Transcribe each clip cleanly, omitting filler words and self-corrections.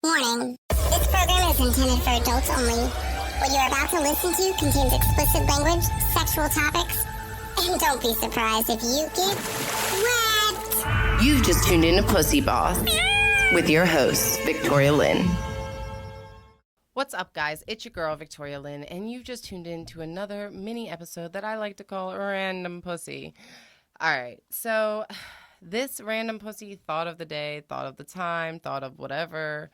Warning. This program is intended for adults only. What you're about to listen to contains explicit language, sexual topics, and don't be surprised if you get wet. You've just tuned in to PooseBoss with your host, Victoria Lynn. What's up, guys? It's your girl, Victoria Lynn, and you've just tuned in to another mini episode that I like to call Random Pussy. All right, so this random pussy thought of the day, thought of the time, thought of whatever,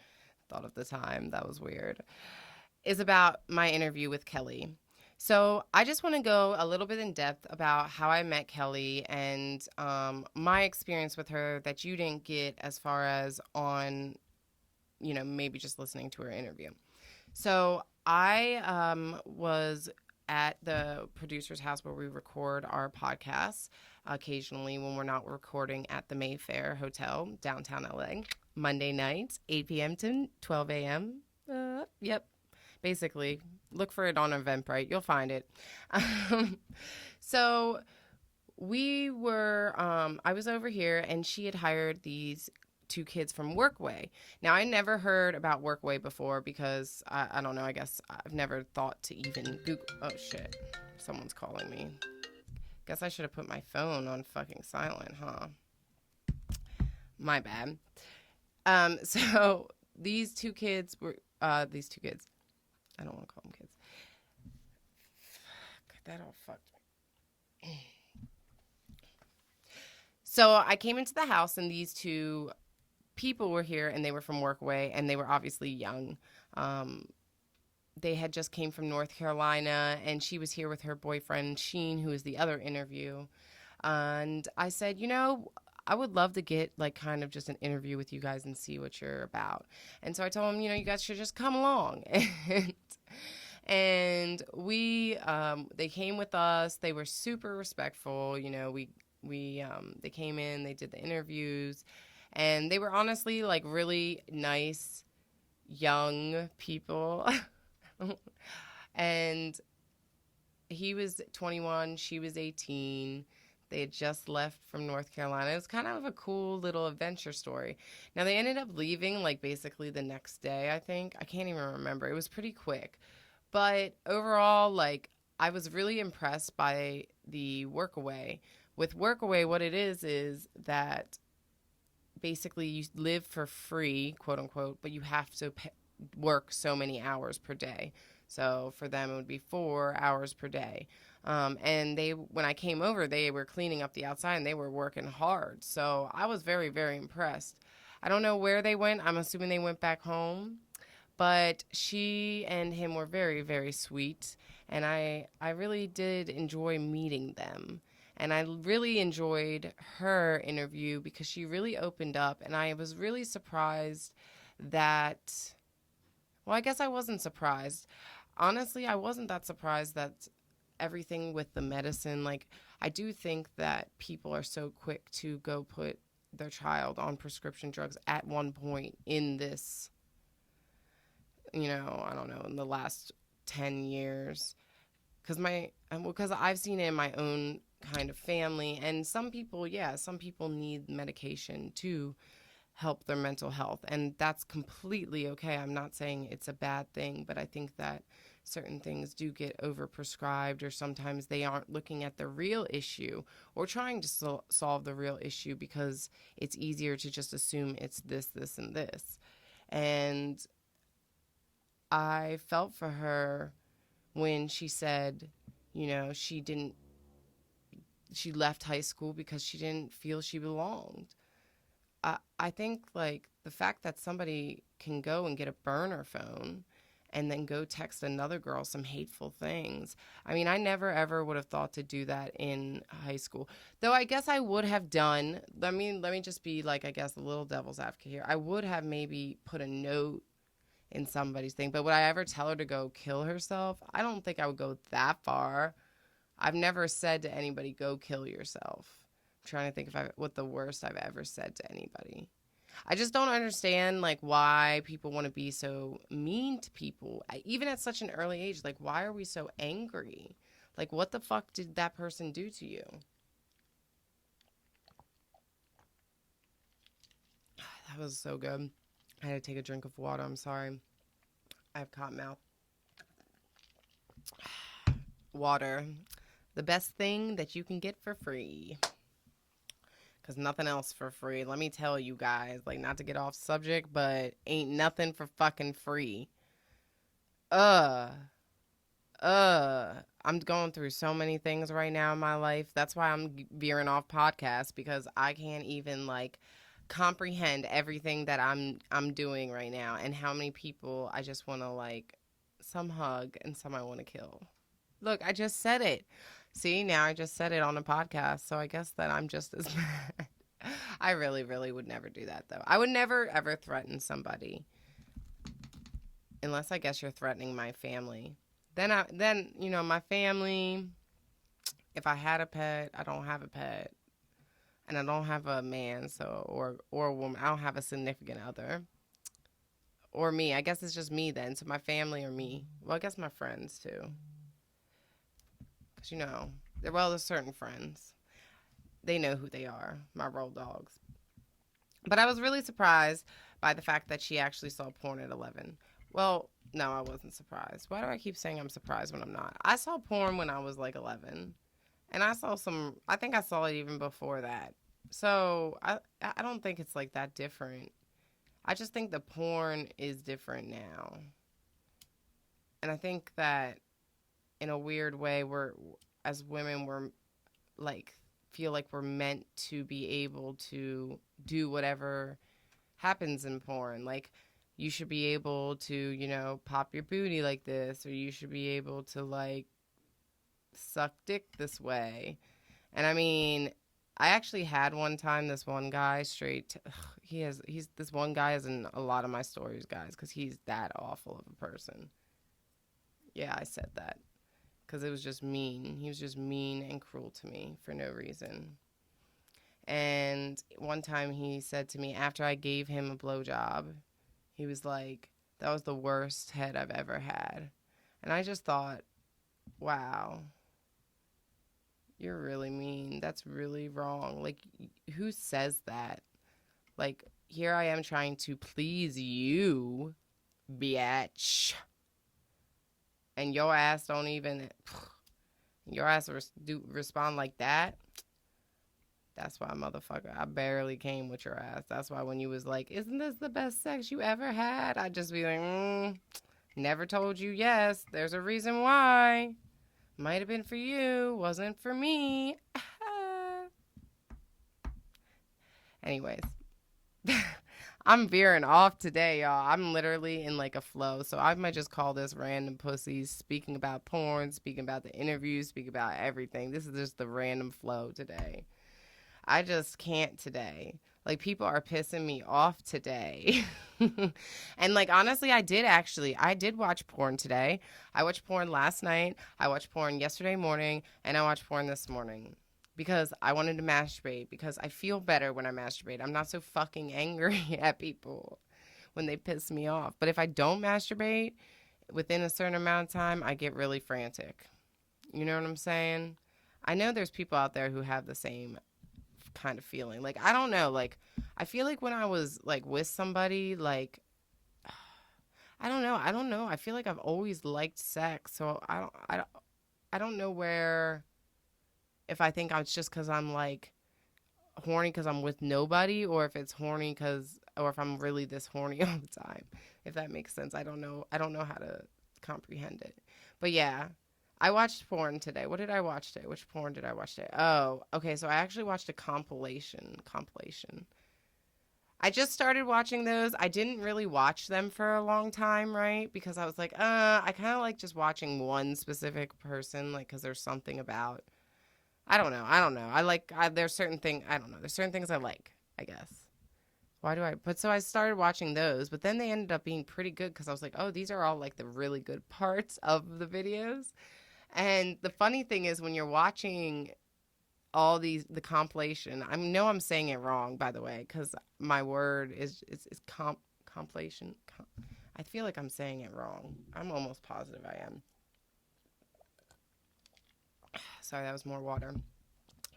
thought of the time, that was weird, is about my interview with Kelly. So I just want to go a little bit in depth about how I met Kelly and my experience with her that you didn't get as far as on, maybe just listening to her interview. So I was at the producer's house where we record our podcasts occasionally when we're not recording at the Mayfair Hotel, downtown LA, Monday nights, 8 p.m. to 12 a.m. Yep. Basically, look for it on Eventbrite. You'll find it. So we were, I was over here and she had hired these two kids from Workway. Now, I never heard about Workway before because, I don't know, I guess I've never thought to even Google. Oh, shit. Someone's calling me. Guess I should have put my phone on fucking silent, huh? My bad. So these two kids were, I don't want to call them kids. Fuck, that all fucked me. So I came into the house and these two people were here and they were from Workway and they were obviously young. They had just came from North Carolina and she was here with her boyfriend, Sheen, who is the other interview. And I said, I would love to get kind of just an interview with you guys and see what you're about. And so I told them, you guys should just come along. And we, they came with us. They were super respectful. They came in, they did the interviews, and they were honestly really nice young people. And he was 21, she was 18. They had just left from North Carolina. It was kind of a cool little adventure story. Now, they ended up leaving, basically the next day, I think. I can't even remember. It was pretty quick. But overall, I was really impressed by the Workaway. With Workaway, what it is that basically you live for free, quote unquote, but you have to work so many hours per day. So for them, it would be 4 hours per day. And when I came over, they were cleaning up the outside and they were working hard. So I was very, very impressed. I don't know where they went. I'm assuming they went back home. But she and him were very, very sweet. And I really did enjoy meeting them. And I really enjoyed her interview because she really opened up. And I was really surprised that, well, I guess I wasn't surprised. Honestly, I wasn't that surprised that everything with the medicine, I do think that people are so quick to go put their child on prescription drugs at one point in this, I don't know, in the last 10 years. Because I've seen it in my own kind of family. And some people need medication to help their mental health. And that's completely okay. I'm not saying it's a bad thing, but I think that certain things do get overprescribed, or sometimes they aren't looking at the real issue or trying to solve the real issue because it's easier to just assume it's this, this, and this. And I felt for her when she said, she left high school because she didn't feel she belonged. I think the fact that somebody can go and get a burner phone and then go text another girl some hateful things. I mean, I never, ever would have thought to do that in high school. Though I guess I would have done, let me just be I guess a little devil's advocate here. I would have maybe put a note in somebody's thing. But would I ever tell her to go kill herself? I don't think I would go that far. I've never said to anybody, go kill yourself. I'm trying to think what the worst I've ever said to anybody. I just don't understand, why people want to be so mean to people, even at such an early age. Why are we so angry? What the fuck did that person do to you? That was so good. I had to take a drink of water. I'm sorry. I have cotton mouth. Water. The best thing that you can get for free. Because nothing else for free. Let me tell you guys, like, not to get off subject, but ain't nothing for fucking free. I'm going through so many things right now in my life. That's why I'm veering off podcasts, because I can't even, like, comprehend everything that I'm doing right now, and how many people I just want to, like, some hug and some I want to kill. Look, I just said it. See, now I just said it on a podcast, so I guess that I'm just as mad. I really, really would never do that, though. I would never, ever threaten somebody. Unless I guess you're threatening my family. Then you know, my family, if I had a pet, I don't have a pet. And I don't have a man, or a woman. I don't have a significant other. Or me. I guess it's just me then. So my family or me. Well, I guess my friends, too. Because, you know, there's certain friends. They know who they are, my road dogs. But I was really surprised by the fact that she actually saw porn at 11. Well, no, I wasn't surprised. Why do I keep saying I'm surprised when I'm not? I saw porn when I was like 11. And I think I saw it even before that. So I don't think it's like that different. I just think the porn is different now. And I think that in a weird way, as women, we're like, feel like we're meant to be able to do whatever happens in porn. Like, you should be able to, you know, pop your booty like this, or you should be able to, like, suck dick this way. And I mean, I actually had one time this one guy this one guy is in a lot of my stories, guys, because he's that awful of a person. Yeah, I said that. Because it was just mean. He was just mean and cruel to me for no reason. And one time he said to me, after I gave him a blowjob, he was like, that was the worst head I've ever had. And I just thought, wow, you're really mean. That's really wrong. Like, who says that? Like, here I am trying to please you, bitch. And your ass don't even, respond like that. That's why, motherfucker, I barely came with your ass. That's why when you was like, isn't this the best sex you ever had? I'd just be like, never told you yes. There's a reason why. Might have been for you, wasn't for me. Anyways. I'm veering off today, y'all. I'm literally in like a flow. So I might just call this Random Pussies, speaking about porn, speaking about the interviews, speaking about everything. This is just the random flow today. I just can't today. Like, people are pissing me off today. And, like, honestly, I did watch porn today. I watched porn last night. I watched porn yesterday morning. And I watched porn this morning. Because I wanted to masturbate. Because I feel better when I masturbate. I'm not so fucking angry at people when they piss me off. But if I don't masturbate within a certain amount of time, I get really frantic. You know what I'm saying? I know there's people out there who have the same kind of feeling. Like, I don't know. Like, I feel like when I was, like, with somebody, like, I don't know. I feel like I've always liked sex. So I don't know where, if I think it's just because I'm, like, horny because I'm with nobody, or if it's horny or if I'm really this horny all the time, if that makes sense. I don't know how to comprehend it. But yeah, I watched porn today. What did I watch today? Which porn did I watch today? Oh, okay, so I actually watched a compilation. I just started watching those. I didn't really watch them for a long time, right? Because I was like, I kind of like just watching one specific person, like, because there's something about, I don't know. There's certain things I like, I guess. So I started watching those, but then they ended up being pretty good because I was like, oh, these are all, like, the really good parts of the videos. And the funny thing is, when you're watching all the compilation, I know I'm saying it wrong, by the way, because my word is compilation. I feel like I'm saying it wrong. I'm almost positive I am. Sorry, that was more water.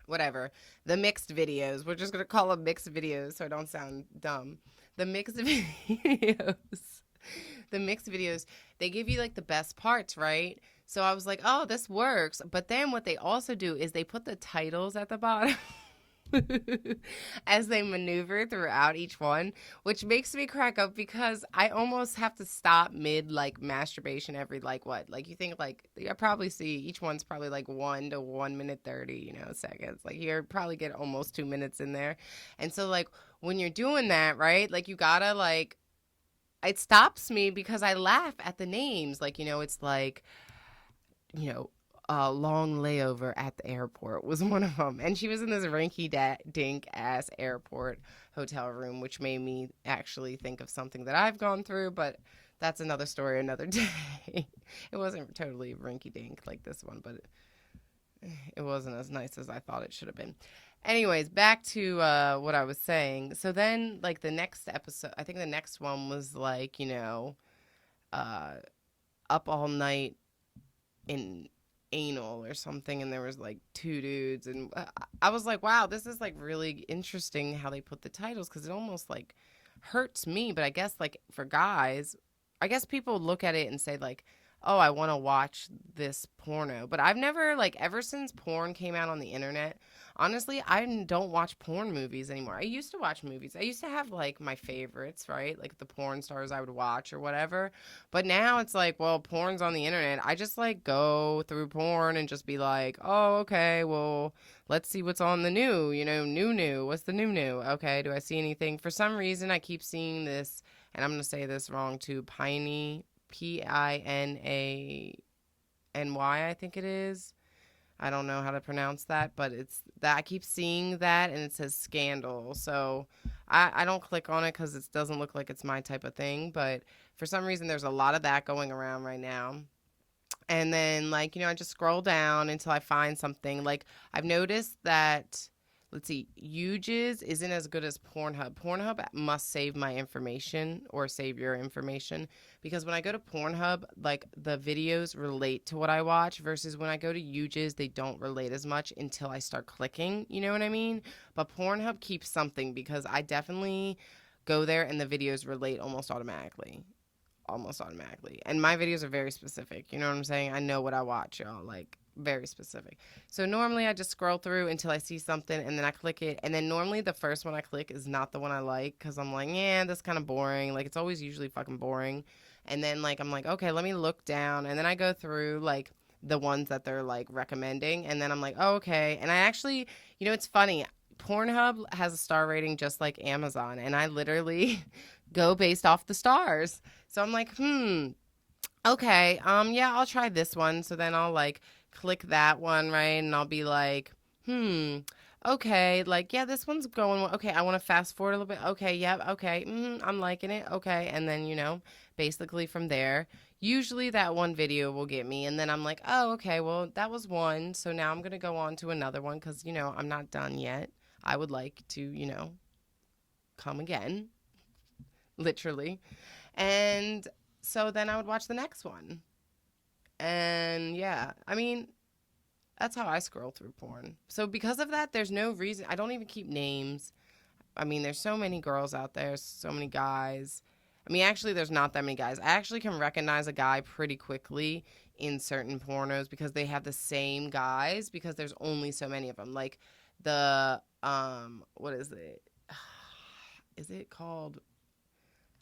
whatever, the mixed videos. We're just going to call them mixed videos so I don't sound dumb. The mixed videos. The mixed videos, they give you like the best parts, right? So I was like, oh, this works. But then what they also do is they put the titles at the bottom as they maneuver throughout each one, which makes me crack up because I almost have to stop mid like masturbation every like what? Like you think like I probably see each one's probably like 1 to 1 minute 30, seconds. Like you probably get almost 2 minutes in there. And so like when you're doing that, right? Like you gotta like, it stops me because I laugh at the names. Like, it's like, long layover at the airport was one of them. And she was in this rinky-dink ass airport hotel room, which made me actually think of something that I've gone through, but that's another story another day. It wasn't totally rinky-dink like this one, but it wasn't as nice as I thought it should have been. Anyways, back to what I was saying. So then, like, the next episode, I think the next one was, like, up all night in anal or something, and there was, like, 2 dudes. And I was like, wow, this is, like, really interesting how they put the titles, because it almost, like, hurts me. But I guess, like, for guys, I guess people look at it and say, like, oh, I want to watch this porno. But I've never, like, ever since porn came out on the internet, honestly, I don't watch porn movies anymore. I used to watch movies. I used to have, like, my favorites, right? Like, the porn stars I would watch or whatever. But now it's like, well, porn's on the internet. I just, like, go through porn and just be like, oh, okay, well, let's see what's on the new, new. What's the new? Okay, do I see anything? For some reason, I keep seeing this, and I'm going to say this wrong, too, Pinay. Pinany, I think it is. I don't know how to pronounce that, but it's that I keep seeing that, and it says scandal. So I don't click on it because it doesn't look like it's my type of thing. But for some reason, there's a lot of that going around right now. And then, like, I just scroll down until I find something. Like, I've noticed that, let's see, Uges isn't as good as Pornhub. Pornhub must save my information or save your information, because when I go to Pornhub, like, the videos relate to what I watch, versus when I go to Uges, they don't relate as much until I start clicking. You know what I mean? But Pornhub keeps something, because I definitely go there and the videos relate almost automatically. And my videos are very specific. You know what I'm saying? I know what I watch, y'all. Like, very specific. So normally I just scroll through until I see something, and then I click it. And then normally the first one I click is not the one I like, because I'm like, yeah, that's kind of boring. Like, it's always usually fucking boring. And then, like, I'm like, okay, let me look down. And then I go through, like, the ones that they're, like, recommending. And then I'm like, oh, okay. And I actually, it's funny. Pornhub has a star rating just like Amazon. And I literally go based off the stars. So I'm like, okay, yeah, I'll try this one. So then I'll, like, click that one, right? And I'll be like, okay, like, yeah, this one's going well. Okay, I want to fast forward a little bit. Okay, yeah, okay, I'm liking it. Okay, and then, basically from there, usually that one video will get me. And then I'm like, oh, okay, well, that was one. So now I'm going to go on to another one because, I'm not done yet. I would like to, come again, literally. And so then I would watch the next one. And yeah, I mean, that's how I scroll through porn. So because of that, there's no reason. I don't even keep names. I mean, there's so many girls out there, so many guys. I mean, actually, there's not that many guys. I actually can recognize a guy pretty quickly in certain pornos because they have the same guys, because there's only so many of them. Like the, what is it? Is it called,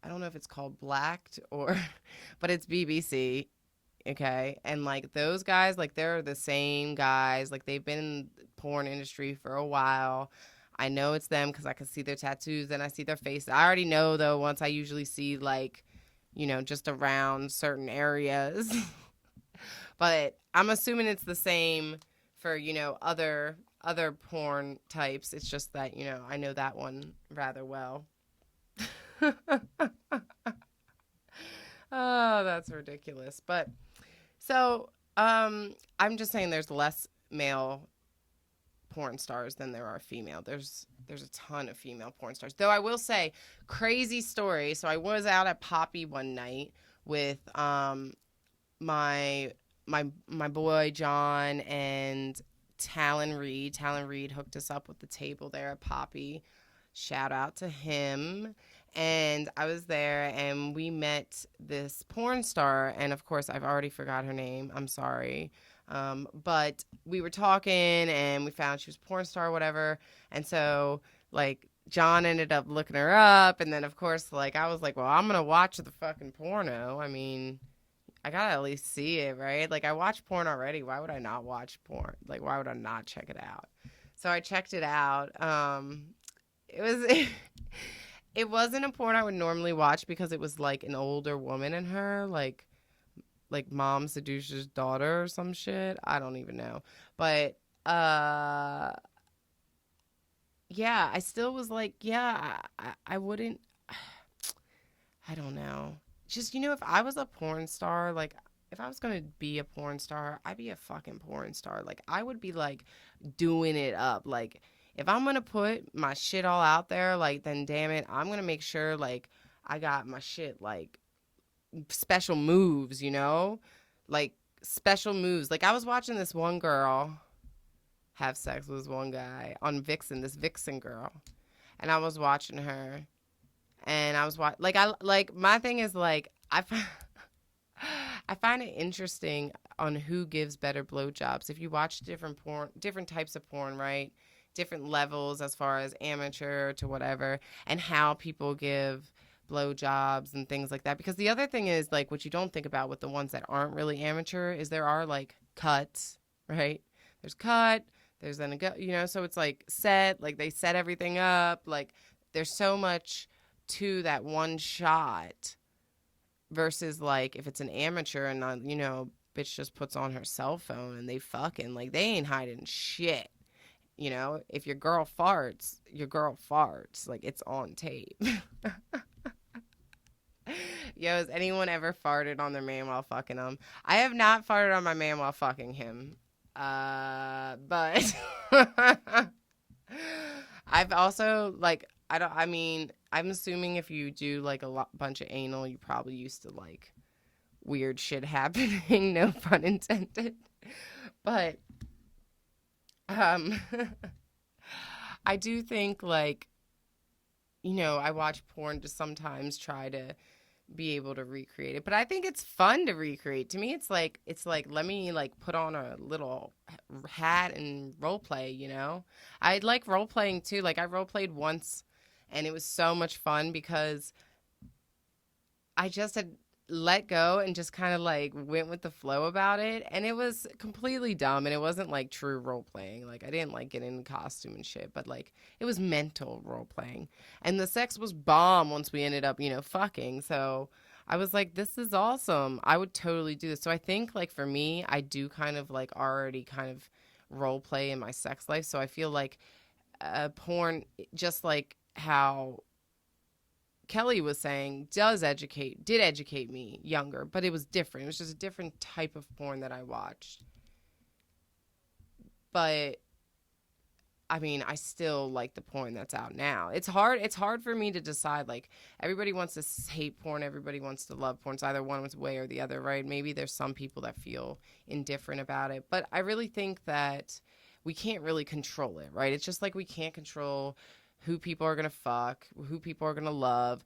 I don't know if it's called Blacked or, but it's BBC. Okay. And like those guys, like they're the same guys. Like they've been in the porn industry for a while. I know it's them because I can see their tattoos and I see their face. I already know though, once I usually see like, just around certain areas. But I'm assuming it's the same for, other porn types. It's just that, I know that one rather well. Oh, that's ridiculous. But so I'm just saying there's less male porn stars than there are female. There's a ton of female porn stars. Though I will say, crazy story. So I was out at Poppy one night with my boy John and Talon Reed. Talon Reed hooked us up with the table there at Poppy. Shout out to him. And I was there, and we met this porn star, and of course, I've already forgot her name. I'm sorry. But we were talking, and we found she was a porn star or whatever. And so, like, John ended up looking her up, and then, of course, like, I was like, well, I'm going to watch the fucking porno. I mean, I got to at least see it, right? Like, I watch porn already. Why would I not watch porn? Like, why would I not check it out? So I checked it out. It was... It wasn't a porn I would normally watch because it was, like, an older woman in her, like Mom Seducer's daughter or some shit. I don't even know. But, yeah, I still was like, yeah, I wouldn't, I don't know. Just, if I was a porn star, like, if I was going to be a porn star, I'd be a fucking porn star. Like, I would be, like, doing it up, like, if I'm going to put my shit all out there, like, then damn it, I'm going to make sure, like, I got my shit, like, special moves, Like, special moves. Like, I was watching this one girl have sex with this one guy on Vixen, this Vixen girl. And I was watching her. And I was my thing is, like, I find it interesting on who gives better blowjobs. If you watch different types of porn, right? Different levels as far as amateur to whatever, and how people give blowjobs and things like that. Because the other thing is, like, what you don't think about with the ones that aren't really amateur is there are, like, cuts, right? There's cut, there's then so it's, like, set, like, they set everything up. Like, there's so much to that one shot versus, like, if it's an amateur and, bitch just puts on her cell phone and they fucking, like, they ain't hiding shit. If your girl farts, like, it's on tape. Yo, has anyone ever farted on their man while fucking them? I have not farted on my man while fucking him. But I've also, like, I'm assuming if you do, like, bunch of anal, you probably used to, like, weird shit happening, no pun intended. But I do think, like, I watch porn to sometimes try to be able to recreate it. But I think it's fun to recreate. To me, it's like let me, like, put on a little hat and role play, I like role playing too. Like, I role played once, and it was so much fun because I just had let go and just kind of, like, went with the flow about it, and it was completely dumb, and it wasn't, like, true role playing. Like, I didn't, like, get in costume and shit, but, like, it was mental role playing, and the sex was bomb once we ended up fucking. So I was like, this is awesome, I would totally do this. So I think, like, for me, I do kind of, like, already kind of role play in my sex life. So I feel like porn, just like how Kelly was saying, did educate me younger, but it was different. It was just a different type of porn that I watched. But I mean, I still like the porn that's out now. It's hard for me to decide. Like, everybody wants to hate porn, everybody wants to love porn. It's either one way or the other, right? Maybe there's some people that feel indifferent about it, but I really think that we can't really control it, right? It's just like we can't control who people are going to fuck, who people are going to love,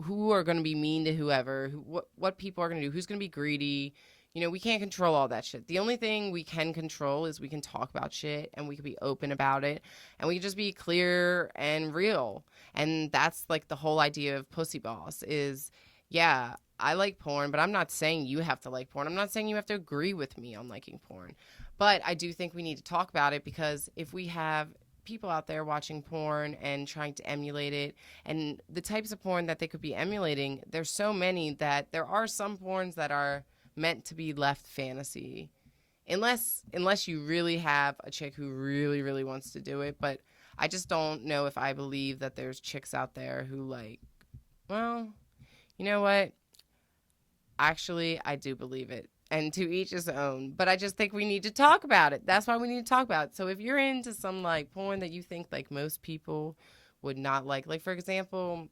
who are going to be mean to whoever, what people are going to do, who's going to be greedy. We can't control all that shit. The only thing we can control is we can talk about shit, and we can be open about it, and we can just be clear and real. And that's, like, the whole idea of PooseBoss is, yeah, I like porn, but I'm not saying you have to like porn. I'm not saying you have to agree with me on liking porn. But I do think we need to talk about it, because if we have people out there watching porn and trying to emulate it, and the types of porn that they could be emulating, there's so many that there are some porns that are meant to be left fantasy, unless you really have a chick who really, really wants to do it. But I just don't know if I believe that there's chicks out there who, like, well, you know what? Actually, I do believe it. And to each his own. But I just think we need to talk about it. That's why we need to talk about it. So if you're into some, like, porn that you think, like, most people would not like, for example,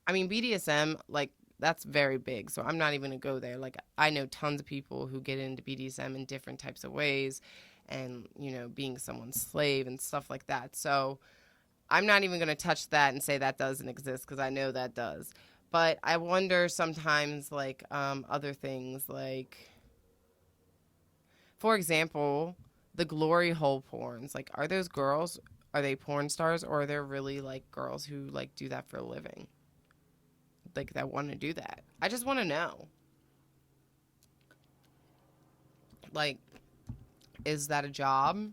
I mean, BDSM, like, that's very big. So I'm not even going to go there. Like, I know tons of people who get into BDSM in different types of ways and, you know, being someone's slave and stuff like that. So I'm not even going to touch that and say that doesn't exist because I know that does. But I wonder sometimes, like, other things, like, for example, the glory hole porns. Like, are those girls, are they porn stars, or are there really, like, girls who, like, do that for a living? Like, that want to do that? I just want to know. Like, is that a job?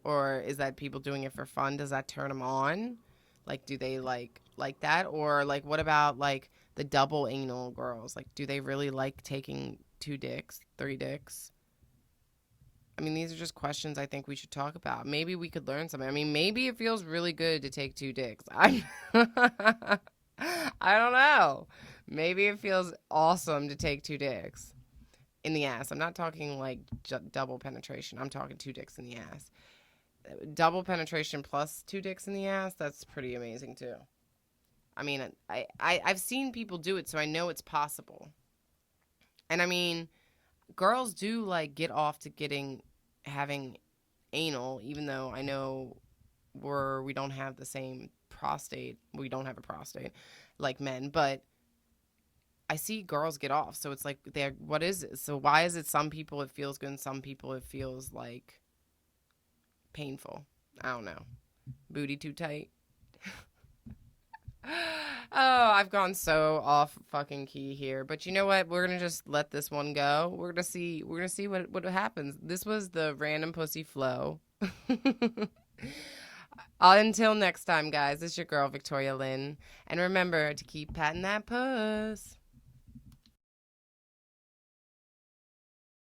Or is that people doing it for fun? Does that turn them on? Like, do they, like that? Or, like, what about, like, the double anal girls? Like, do they really like taking 2 dicks, 3 dicks? I mean, these are just questions I think we should talk about. Maybe we could learn something. I mean, maybe it feels really good to take 2 dicks. I don't know. Maybe it feels awesome to take 2 dicks in the ass. I'm not talking, like, double penetration. I'm talking 2 dicks in the ass. Double penetration plus 2 dicks in the ass, that's pretty amazing, too. I mean, I've seen people do it, so I know it's possible. And, I mean, girls do, like, get off to having anal, even though I know we don't have the same prostate. We don't have a prostate like men, but I see girls get off. So it's like, what is it? So why is it some people it feels good and some people it feels like painful? I don't know. Booty too tight. Oh, I've gone so off fucking key here. But you know what? We're gonna just let this one go. We're gonna see what happens. This was the random pussy flow. Until next time, guys, it's your girl Victoria Lynn. And remember to keep patting that puss.